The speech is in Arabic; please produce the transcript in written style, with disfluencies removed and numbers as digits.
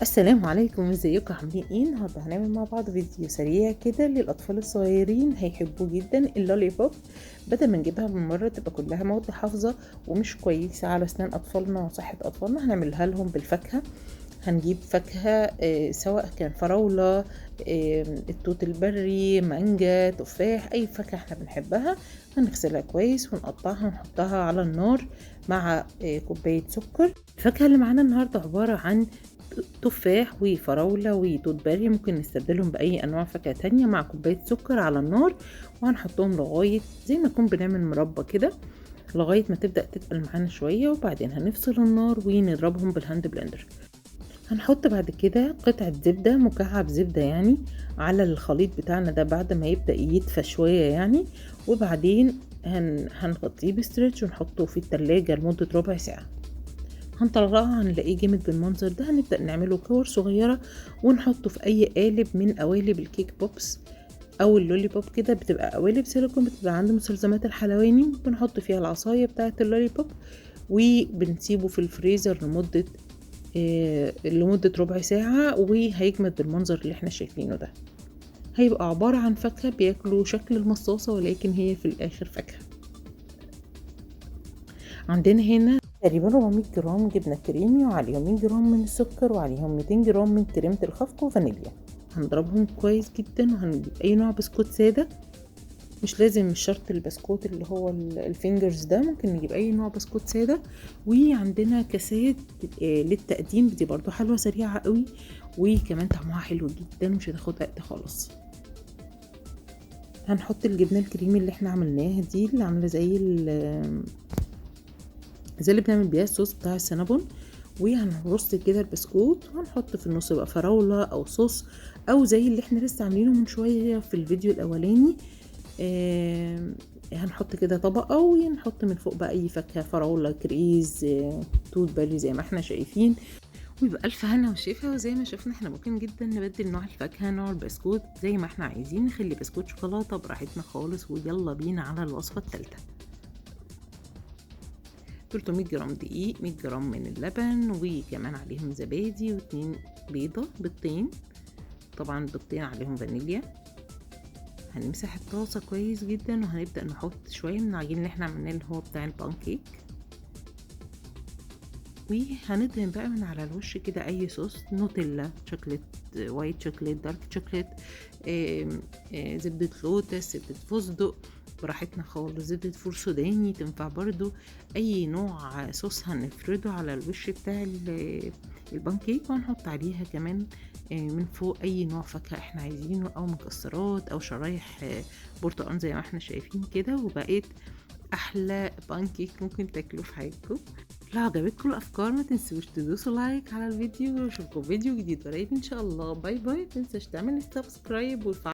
السلام عليكم، ازيكم عاملين ايه؟ النهارده هنعمل مع بعض فيديو سريع كده للاطفال الصغيرين، هيحبوه جدا. اللولي بوب بدل ما نجيبها من مره تبقى كلها مواد حافظه ومش كويسه على اسنان اطفالنا وصحه اطفالنا، هنعملها لهم بالفاكهه. هنجيب فاكهه سواء كان فراوله، التوت البري، مانجا، تفاح، اي فاكهه احنا بنحبها. هنغسلها كويس ونقطعها ونحطها على النار مع كوبايه سكر. الفاكهه اللي معانا النهارده عباره عن تفاح وفراولة وتوت باري، ممكن نستبدلهم بأي أنواع فاكهة تانية مع كوباية سكر على النار، وهنحطهم لغاية زي ما نكون بنعمل مربى كده، لغاية ما تبدأ تتقل معانا شوية، وبعدين هنفصل النار ونضربهم بالهاند بلندر. هنحط بعد كده قطعة زبدة، مكعب زبدة يعني، على الخليط بتاعنا ده بعد ما يبدأ يدفى شوية يعني، وبعدين هنغطيه بستريتش ونحطه في التلاجة لمدة ربع ساعة. هنطلعه هنلاقيه جامد بالمنظر ده. هنبدأ نعمله كور صغيرة ونحطه في أي قالب من قوالب الكيك بوبس أو اللولي بوب، كده بتبقى قوالب سيليكون بتبقى عند مستلزمات الحلواني. بنحط فيها العصاية بتاعة اللولي بوب وبنسيبه في الفريزر لمدة ربع ساعة، وهيجمد بالمنظر اللي احنا شايفينه ده. هيبقى عبارة عن فاكهة بياكلوا شكل المصاصة، ولكن هي في الآخر فاكهة. عندنا هنا تقريبا 400 جرام جبنة كريمي، وعليهم 100 جرام من السكر، وعليهم 200 جرام من كريمة الخفق وفانيليا. هنضربهم كويس جدا، وهنجيب اي نوع بسكوت سادة، مش شرط البسكوت اللي هو الفينجرز ده، ممكن نجيب اي نوع بسكوت سادة. وعندنا كاسات للتقديم، دي برضو حلوة سريعة قوي، وكمان طعمها حلو جدا، مش هتاخد وقت خالص. هنحط الجبنة الكريمي اللي احنا عملناها دي، اللي عاملة زي اللي بنعمل بيها الصوص بتاع السينابون، وهنرص كده البسكوت، وهنحط في النص بقى فراولة او صوص، او زي اللي احنا لسه عاملينه من شوية في الفيديو الاولاني. هنحط كده طبقة، ونحط من فوق بقى اي فاكهة، فراولة، كريز، توت باري زي ما احنا شايفين. ويبقى الف هنا وشفا. وزي ما شفنا احنا ممكن جدا نبدل نوع الفاكهة، نوع البسكوت زي ما احنا عايزين، نخلي بسكوت شوكولاتة براحتنا خالص. ويلا بينا على الوصفة الثالثة. 300 جرام دقيق، 100 جرام من اللبن، وكمان عليهم زبادي، واتنين بيضتين، طبعا بيضتين عليهم فانيليا. هنمسح الطاسة كويس جدا، وهنبدأ نحط شوية من العجين اللي احنا عملناه اللي هو بتاع البانكيك، وهندهن بقى من على الوش كده اي صوص، نوتيلا، شوكليت، وايت شوكليت، دارك شوكليت، زبدة لوتس، زبدة فستق، براحتنا خالص. زبدة فول سوداني تنفع برضو. اي نوع صوص هنفرده على الوش بتاع البانكيك، وهنحط عليها كمان من فوق اي نوع فاكهة احنا عايزينه، او مكسرات، او شرايح برتقال زي ما احنا شايفين كده. وبقيت احلى بانكيك ممكن تاكلوه في حياتكم. لو عجبتكم الافكار ما تنسوش تدوسوا لايك على الفيديو، واشوفكم فيديو جديد قريب ان شاء الله. باي باي. متنساش تعمل سبسكرايب